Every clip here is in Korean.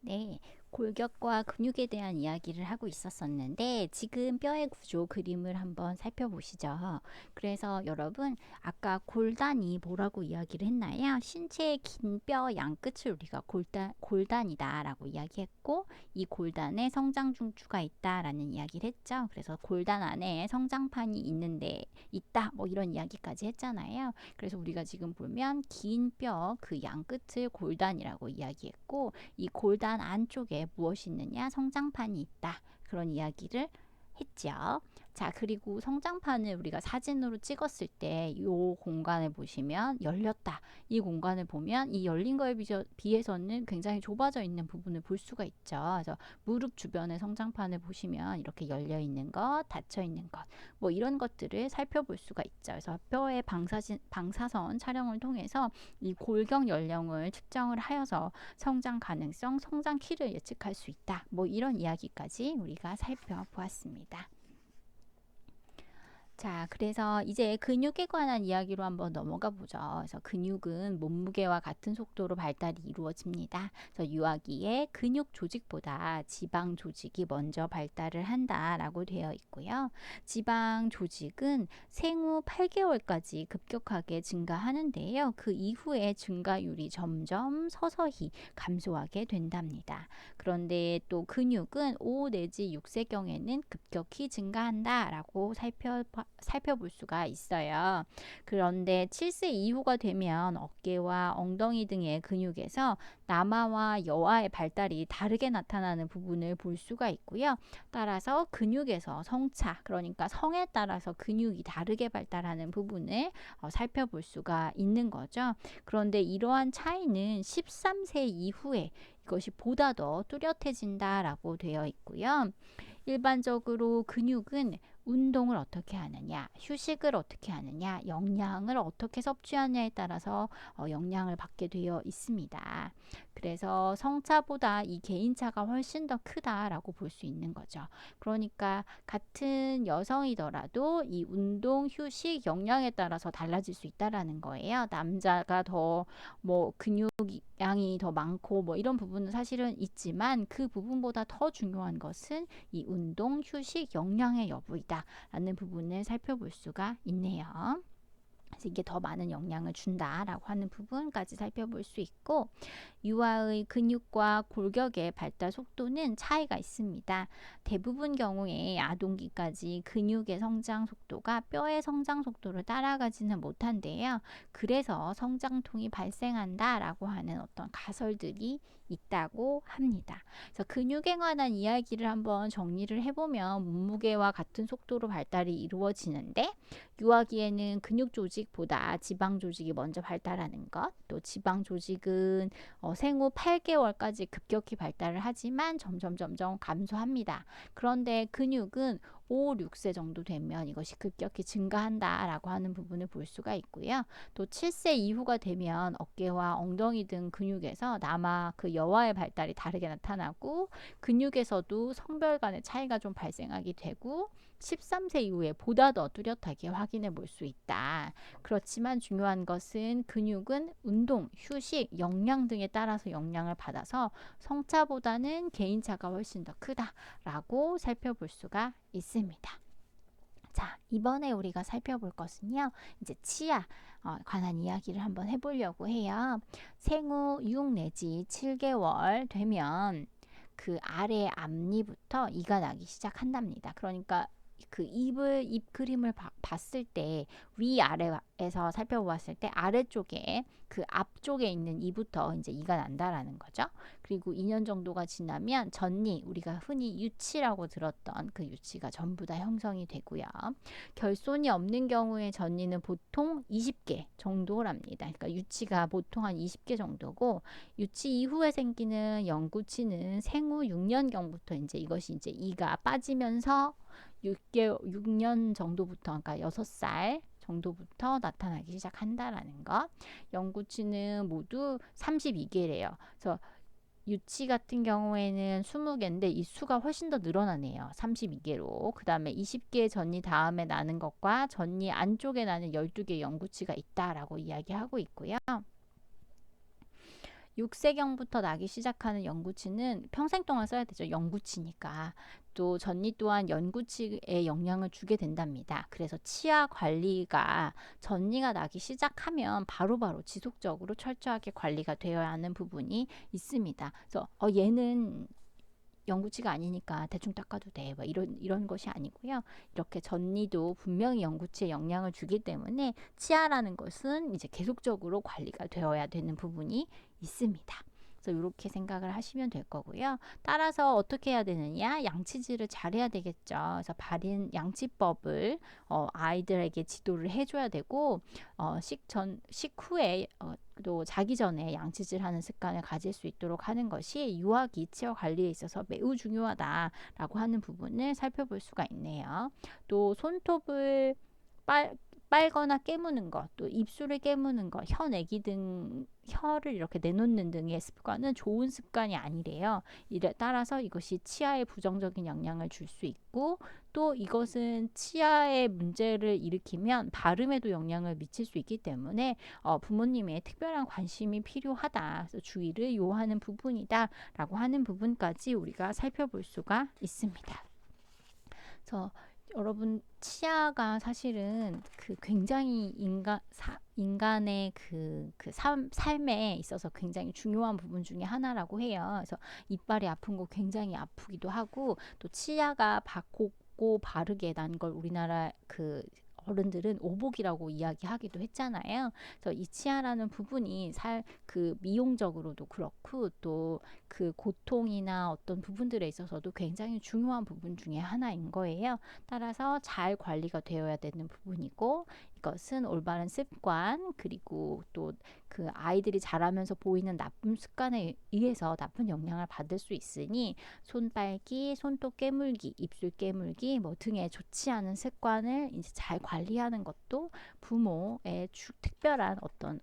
네, 골격과 근육에 대한 이야기를 하고 있었었는데 지금 뼈의 구조 그림을 한번 살펴보시죠. 그래서 여러분 아까 골단이 뭐라고 이야기를 했나요? 신체의 긴 뼈 양끝을 우리가 골단이다 라고 이야기했고 이 골단에 성장 중추가 있다 라는 이야기를 했죠. 그래서 골단 안에 성장판이 있다 뭐 이런 이야기까지 했잖아요. 그래서 우리가 지금 보면 긴 뼈 그 양끝을 골단이라고 이야기했고 이 골단 안쪽에 무엇이 있느냐? 성장판이 있다. 그런 이야기를 했죠. 자, 그리고 성장판을 우리가 사진으로 찍었을 때 이 공간을 보시면 열렸다. 이 공간을 보면 이 열린 거에 비해서는 굉장히 좁아져 있는 부분을 볼 수가 있죠. 그래서 무릎 주변의 성장판을 보시면 이렇게 열려 있는 것, 닫혀 있는 것, 뭐 이런 것들을 살펴볼 수가 있죠. 그래서 뼈의 방사선 촬영을 통해서 이 골격 연령을 측정을 하여서 성장 가능성, 성장 키를 예측할 수 있다. 뭐 이런 이야기까지 우리가 살펴보았습니다. 자, 그래서 이제 근육에 관한 이야기로 한번 넘어가 보죠. 그래서 근육은 몸무게와 같은 속도로 발달이 이루어집니다. 그래서 유아기에 근육 조직보다 지방 조직이 먼저 발달을 한다라고 되어 있고요. 지방 조직은 생후 8개월까지 급격하게 증가하는데요. 그 이후에 증가율이 점점 서서히 감소하게 된답니다. 그런데 또 근육은 5 내지 6세경에는 급격히 증가한다라고 살펴볼 수가 있어요. 그런데 7세 이후가 되면 어깨와 엉덩이 등의 근육에서 남아와 여아의 발달이 다르게 나타나는 부분을 볼 수가 있고요. 따라서 근육에서 성차, 그러니까 성에 따라서 근육이 다르게 발달하는 부분을 살펴볼 수가 있는 거죠. 그런데 이러한 차이는 13세 이후에 이것이 보다 더 뚜렷해진다라고 되어 있고요. 일반적으로 근육은 운동을 어떻게 하느냐, 휴식을 어떻게 하느냐, 영양을 어떻게 섭취하느냐에 따라서 영향을 받게 되어 있습니다. 그래서 성차보다 이 개인차가 훨씬 더 크다라고 볼 수 있는 거죠. 그러니까 같은 여성이더라도 이 운동, 휴식, 영양에 따라서 달라질 수 있다라는 거예요. 남자가 더 뭐 근육량이 더 많고 뭐 이런 부분은 사실은 있지만 그 부분보다 더 중요한 것은 이 운동, 휴식, 영양의 여부이다 라는 부분을 살펴볼 수가 있네요. 그래서 이게 더 많은 영향을 준다라고 하는 부분까지 살펴볼 수 있고 유아의 근육과 골격의 발달 속도는 차이가 있습니다. 대부분 경우에 아동기까지 근육의 성장 속도가 뼈의 성장 속도를 따라가지는 못한데요. 그래서 성장통이 발생한다라고 하는 어떤 가설들이 있다고 합니다. 그래서 근육에 관한 이야기를 한번 정리를 해보면 몸무게와 같은 속도로 발달이 이루어지는데 유아기에는 근육 조직보다 지방 조직이 먼저 발달하는 것, 또 지방 조직은 생후 8개월까지 급격히 발달을 하지만 점점 감소합니다. 그런데 근육은 5, 6세 정도 되면 이것이 급격히 증가한다라고 하는 부분을 볼 수가 있고요. 또 7세 이후가 되면 어깨와 엉덩이 등 근육에서 남아 그 여아의 발달이 다르게 나타나고 근육에서도 성별 간의 차이가 좀 발생하게 되고 13세 이후에 보다 더 뚜렷하게 확인해 볼 수 있다. 그렇지만 중요한 것은 근육은 운동, 휴식, 영양 등에 따라서 영향을 받아서 성차보다는 개인차가 훨씬 더 크다라고 살펴볼 수가 있습니다. 자, 이번에 우리가 살펴볼 것은요. 이제 치아 관한 이야기를 한번 해보려고 해요. 생후 6 내지 7개월 되면 그 아래 앞니부터 이가 나기 시작한답니다. 그러니까 그 입 그림을 봤을 때 위아래에서 살펴보았을 때 아래쪽에 그 앞쪽에 있는 이부터 이제 이가 난다라는 거죠. 그리고 2년 정도가 지나면 전니, 우리가 흔히 유치라고 들었던 그 유치가 전부 다 형성이 되고요. 결손이 없는 경우에 전니는 보통 20개 정도랍니다. 그러니까 유치가 보통 한 20개 정도고 유치 이후에 생기는 영구치는 생후 6년경부터 이제 이것이 이제 이가 빠지면서 6년 정도부터, 그러니까 6살 정도부터 나타나기 시작한다라는 것. 영구치는 모두 32개래요. 그래서 유치 같은 경우에는 20개인데 이 수가 훨씬 더 늘어나네요. 32개로. 그 다음에 20개 전이 다음에 나는 것과 전이 안쪽에 나는 12개 영구치가 있다라고 이야기하고 있고요. 6세경부터 나기 시작하는 영구치는 평생 동안 써야 되죠. 영구치니까. 또 전니 또한 연구치에 영향을 주게 된답니다. 그래서 치아 관리가 전니가 나기 시작하면 바로바로 지속적으로 철저하게 관리가 되어야 하는 부분이 있습니다. 그래서 얘는 영구치가 아니니까 대충 닦아도 돼. 뭐 이런 것이 아니고요. 이렇게 전니도 분명히 영구치에 영향을 주기 때문에 치아라는 것은 이제 계속적으로 관리가 되어야 되는 부분이 있습니다. 그래서 이렇게 생각을 하시면 될 거고요. 따라서 어떻게 해야 되느냐? 양치질을 잘해야 되겠죠. 그래서 바른 양치법을 아이들에게 지도를 해줘야 되고 식후에 또 자기 전에 양치질하는 습관을 가질 수 있도록 하는 것이 유아기 치아 관리에 있어서 매우 중요하다라고 하는 부분을 살펴볼 수가 있네요. 또 손톱을 빨거나 깨무는 것, 또 입술을 깨무는 것, 혀 내기 등 혀를 이렇게 내놓는 등의 습관은 좋은 습관이 아니래요. 이에 따라서 이것이 치아에 부정적인 영향을 줄 수 있고 또 이것은 치아에 문제를 일으키면 발음에도 영향을 미칠 수 있기 때문에 부모님의 특별한 관심이 필요하다. 그래서 주의를 요하는 부분이다라고 하는 부분까지 우리가 살펴볼 수가 있습니다. 그래서 여러분 치아가 사실은 굉장히 인간의 삶에 있어서 굉장히 중요한 부분 중에 하나라고 해요. 그래서 이빨이 아픈 거 굉장히 아프기도 하고 또 치아가 곱고 바르게 난 걸 우리나라 어른들은 오복이라고 이야기하기도 했잖아요. 그래서 이 치아라는 부분이 미용적으로도 그렇고 또 고통이나 어떤 부분들에 있어서도 굉장히 중요한 부분 중에 하나인 거예요. 따라서 잘 관리가 되어야 되는 부분이고 이것은 올바른 습관 그리고 또 아이들이 자라면서 보이는 나쁜 습관에 의해서 나쁜 영향을 받을 수 있으니 손 빨기, 손톱 깨물기, 입술 깨물기 등의 좋지 않은 습관을 이제 잘 관리하는 것도 부모의 특별한 어떤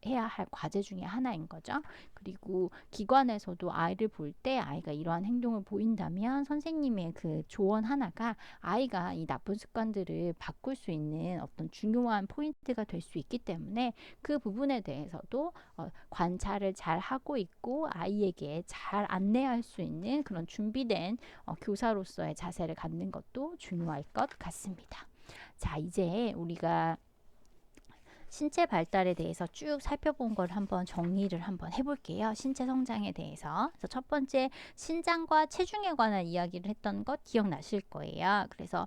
해야 할 과제 중에 하나인 거죠. 그리고 기관에서도 아이를 볼 때 아이가 이러한 행동을 보인다면 선생님의 조언 하나가 아이가 이 나쁜 습관들을 바꿀 수 있는 어떤 중요한 포인트가 될 수 있기 때문에 그 부분에 대해서도 관찰을 잘 하고 있고 아이에게 잘 안내할 수 있는 그런 준비된 교사로서의 자세를 갖는 것도 중요할 것 같습니다. 자, 이제 우리가 신체 발달에 대해서 쭉 살펴본 걸 한번 정리를 한번 해볼게요. 신체 성장에 대해서. 그래서 첫 번째 신장과 체중에 관한 이야기를 했던 것 기억나실 거예요. 그래서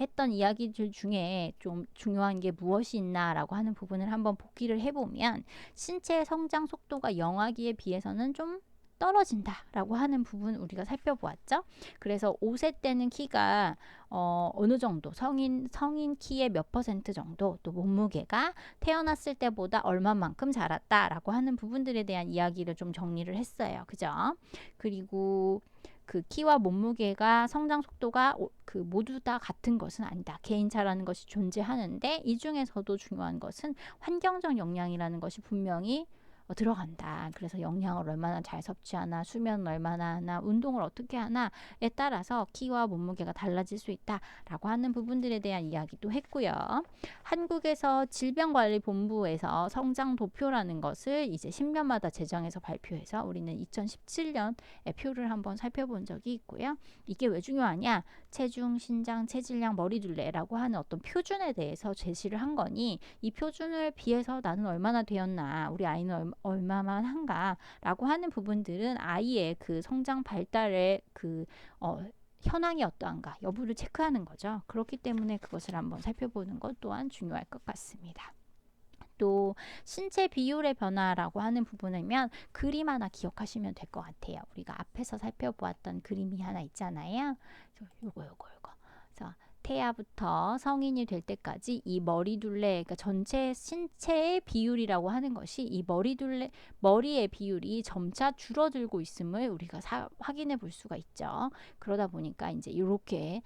했던 이야기들 중에 좀 중요한 게 무엇이 있나라고 하는 부분을 한번 복기를 해보면 신체 성장 속도가 영아기에 비해서는 좀 떨어진다라고 하는 부분 우리가 살펴보았죠. 그래서 5세 때는 키가 어느 정도 성인 키의 몇 퍼센트 정도 또 몸무게가 태어났을 때보다 얼마만큼 자랐다라고 하는 부분들에 대한 이야기를 좀 정리를 했어요. 그죠? 그리고 키와 몸무게가 성장 속도가 모두 다 같은 것은 아니다. 개인차라는 것이 존재하는데 이 중에서도 중요한 것은 환경적 영향이라는 것이 분명히 들어간다. 그래서 영양을 얼마나 잘 섭취하나, 수면을 얼마나 하나, 운동을 어떻게 하나에 따라서 키와 몸무게가 달라질 수 있다라고 하는 부분들에 대한 이야기도 했고요. 한국에서 질병관리본부에서 성장도표라는 것을 이제 10년마다 제정해서 발표해서 우리는 2017년에 표를 한번 살펴본 적이 있고요. 이게 왜 중요하냐? 체중, 신장, 체질량, 머리둘레라고 하는 어떤 표준에 대해서 제시를 한 거니 이 표준을 비해서 나는 얼마나 되었나, 우리 아이는 얼마만 한가라고 하는 부분들은 아이의 성장 발달의 현황이 어떠한가 여부를 체크하는 거죠. 그렇기 때문에 그것을 한번 살펴보는 것 또한 중요할 것 같습니다. 또 신체 비율의 변화라고 하는 부분이면 그림 하나 기억하시면 될 것 같아요. 우리가 앞에서 살펴보았던 그림이 하나 있잖아요. 요거. 그래서 태아부터 성인이 될 때까지 이 머리둘레, 그러니까 전체 신체의 비율이라고 하는 것이 이 머리의 비율이 점차 줄어들고 있음을 우리가 확인해 볼 수가 있죠. 그러다 보니까 이제 이렇게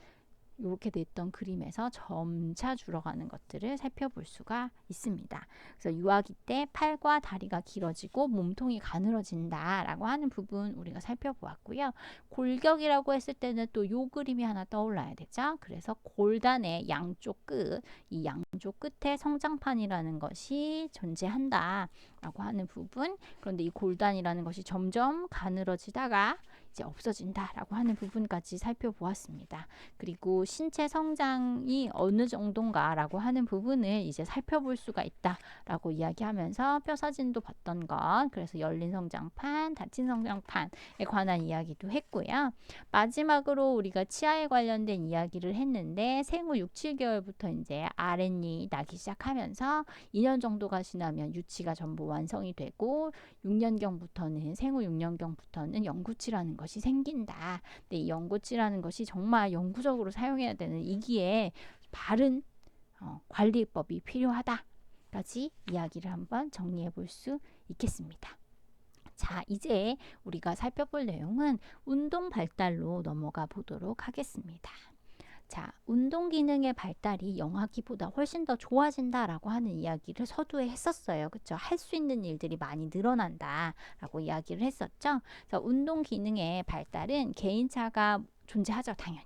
이렇게 됐던 그림에서 점차 줄어가는 것들을 살펴볼 수가 있습니다. 그래서 유아기 때 팔과 다리가 길어지고 몸통이 가늘어진다라고 하는 부분 우리가 살펴보았고요. 골격이라고 했을 때는 또 요 그림이 하나 떠올라야 되죠. 그래서 골단의 양쪽 끝, 이 양쪽 끝에 성장판이라는 것이 존재한다라고 하는 부분. 그런데 이 골단이라는 것이 점점 가늘어지다가 이제 없어진다라고 하는 부분까지 살펴보았습니다. 그리고 신체 성장이 어느 정도인가라고 하는 부분을 이제 살펴볼 수가 있다라고 이야기하면서 뼈 사진도 봤던 것, 그래서 열린 성장판, 닫힌 성장판에 관한 이야기도 했고요. 마지막으로 우리가 치아에 관련된 이야기를 했는데 생후 6, 7개월부터 이제 아랫니 나기 시작하면서 2년 정도가 지나면 유치가 전부 완성이 되고 6년경부터는 생후 6년경부터는 영구치라는 것이 생긴다. 근데 이 영구치라는 것이 정말 영구적으로 사용해야 되는 이기에 바른 관리법이 필요하다까지 이야기를 한번 정리해 볼 수 있겠습니다. 자, 이제 우리가 살펴볼 내용은 운동 발달로 넘어가 보도록 하겠습니다. 자, 운동 기능의 발달이 영아기보다 훨씬 더 좋아진다라고 하는 이야기를 서두에 했었어요. 그렇죠? 할 수 있는 일들이 많이 늘어난다라고 이야기를 했었죠. 그래서 운동 기능의 발달은 개인차가 존재하죠, 당연히.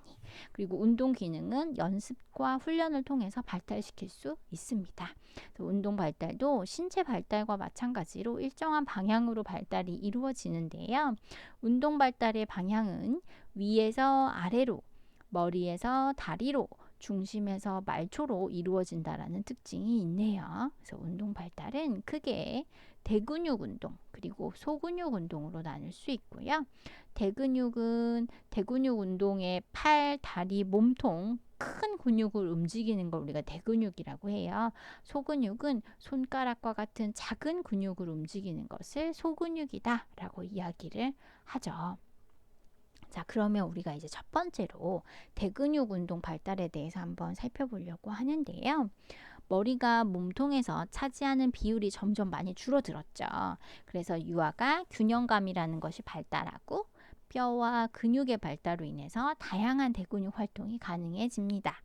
그리고 운동 기능은 연습과 훈련을 통해서 발달시킬 수 있습니다. 그래서 운동 발달도 신체 발달과 마찬가지로 일정한 방향으로 발달이 이루어지는데요. 운동 발달의 방향은 위에서 아래로, 머리에서 다리로, 중심에서 말초로 이루어진다라는 특징이 있네요. 그래서 운동 발달은 크게 대근육 운동 그리고 소근육 운동으로 나눌 수 있고요. 대근육은 대근육 운동의 팔, 다리, 몸통 큰 근육을 움직이는 걸 우리가 대근육이라고 해요. 소근육은 손가락과 같은 작은 근육을 움직이는 것을 소근육이다라고 이야기를 하죠. 자, 그러면 우리가 이제 첫 번째로 대근육 운동 발달에 대해서 한번 살펴보려고 하는데요. 머리가 몸통에서 차지하는 비율이 점점 많이 줄어들었죠. 그래서 유아가 균형감이라는 것이 발달하고 뼈와 근육의 발달로 인해서 다양한 대근육 활동이 가능해집니다.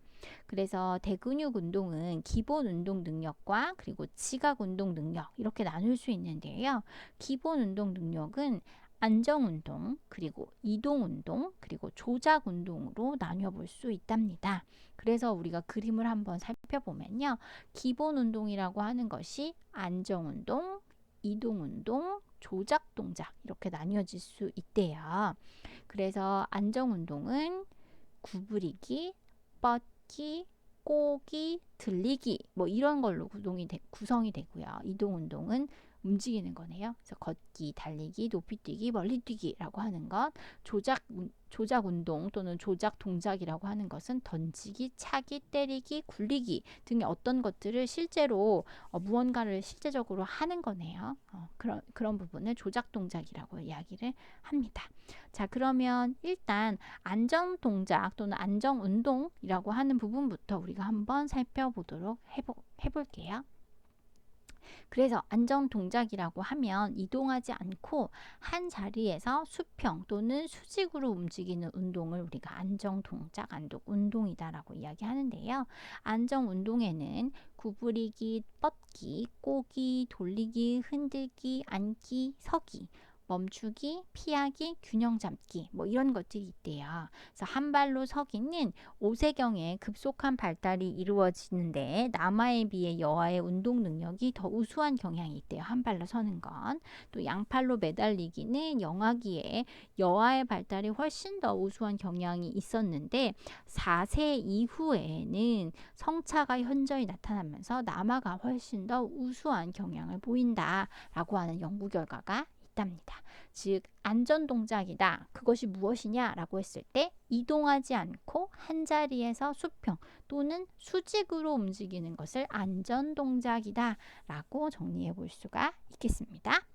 그래서 대근육 운동은 기본 운동 능력과 그리고 지각 운동 능력 이렇게 나눌 수 있는데요. 기본 운동 능력은 안정 운동, 그리고 이동 운동, 그리고 조작 운동으로 나뉘어 볼 수 있답니다. 그래서 우리가 그림을 한번 살펴보면요. 기본 운동이라고 하는 것이 안정 운동, 이동 운동, 조작 동작 이렇게 나뉘어질 수 있대요. 그래서 안정 운동은 구부리기, 뻗기, 꼬기, 들리기 뭐 이런 걸로 구성이 되고요. 이동 운동은 움직이는 거네요. 그래서 걷기, 달리기, 높이뛰기, 멀리뛰기라고 하는 것, 조작 운동 또는 조작 동작이라고 하는 것은 던지기, 차기, 때리기, 굴리기 등의 어떤 것들을 실제로 무언가를 실제적으로 하는 거네요. 그런 부분을 조작 동작이라고 이야기를 합니다. 자, 그러면 일단 안정 동작 또는 안정 운동이라고 하는 부분부터 우리가 한번 살펴보도록 해볼게요. 그래서 안정 동작이라고 하면 이동하지 않고 한 자리에서 수평 또는 수직으로 움직이는 운동을 우리가 안정 동작, 안정 운동이다라고 이야기하는데요. 안정 운동에는 구부리기, 뻗기, 꼬기, 돌리기, 흔들기, 앉기, 서기, 멈추기, 피하기, 균형 잡기 뭐 이런 것들이 있대요. 그래서 한 발로 서기는 5세경에 급속한 발달이 이루어지는데 남아에 비해 여아의 운동 능력이 더 우수한 경향이 있대요. 한 발로 서는 건. 또 양팔로 매달리기는 영아기에 여아의 발달이 훨씬 더 우수한 경향이 있었는데 4세 이후에는 성차가 현저히 나타나면서 남아가 훨씬 더 우수한 경향을 보인다라고 하는 연구 결과가 있답니다. 즉 안전 동작이다. 그것이 무엇이냐라고 했을 때 이동하지 않고 한 자리에서 수평 또는 수직으로 움직이는 것을 안전 동작이다 라고 정리해 볼 수가 있겠습니다.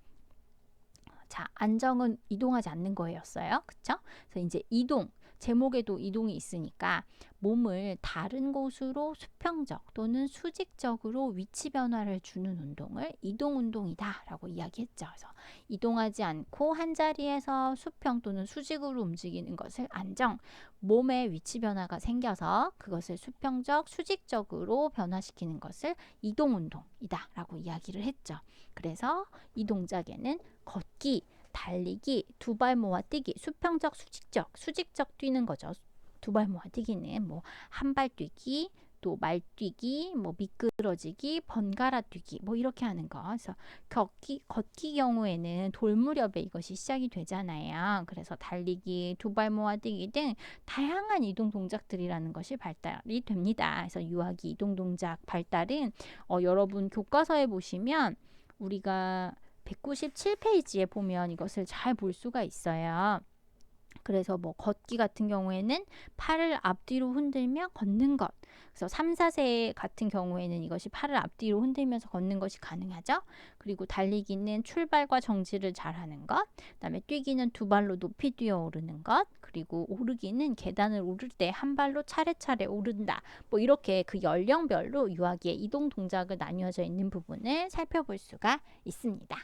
자, 안정은 이동하지 않는 거였어요. 그쵸? 그래서 이제 이동, 제목에도 이동이 있으니까 몸을 다른 곳으로 수평적 또는 수직적으로 위치 변화를 주는 운동을 이동 운동이다 라고 이야기했죠. 그래서 이동하지 않고 한 자리에서 수평 또는 수직으로 움직이는 것을 안정, 몸의 위치 변화가 생겨서 그것을 수평적, 수직적으로 변화시키는 것을 이동 운동이다 라고 이야기를 했죠. 그래서 이 동작에는 걷기, 달리기, 두 발 모아 뛰기, 수평적, 수직적 뛰는 거죠. 두 발 모아 뛰기는 뭐 한 발 뛰기, 또 말뛰기, 뭐 미끄러지기, 번갈아 뛰기, 뭐 이렇게 하는 거. 그래서 걷기 경우에는 돌 무렵에 이것이 시작이 되잖아요. 그래서 달리기, 두 발 모아 뛰기 등 다양한 이동 동작들이라는 것이 발달이 됩니다. 그래서 유아기 이동 동작 발달은 여러분 교과서에 보시면 우리가 197페이지에 보면 이것을 잘 볼 수가 있어요. 그래서 뭐 걷기 같은 경우에는 팔을 앞뒤로 흔들며 걷는 것. 그래서 3, 4세 같은 경우에는 이것이 팔을 앞뒤로 흔들면서 걷는 것이 가능하죠. 그리고 달리기는 출발과 정지를 잘하는 것. 그다음에 뛰기는 두 발로 높이 뛰어오르는 것. 그리고 오르기는 계단을 오를 때 한 발로 차례차례 오른다. 뭐 이렇게 그 연령별로 유아기의 이동 동작을 나뉘어져 있는 부분을 살펴볼 수가 있습니다.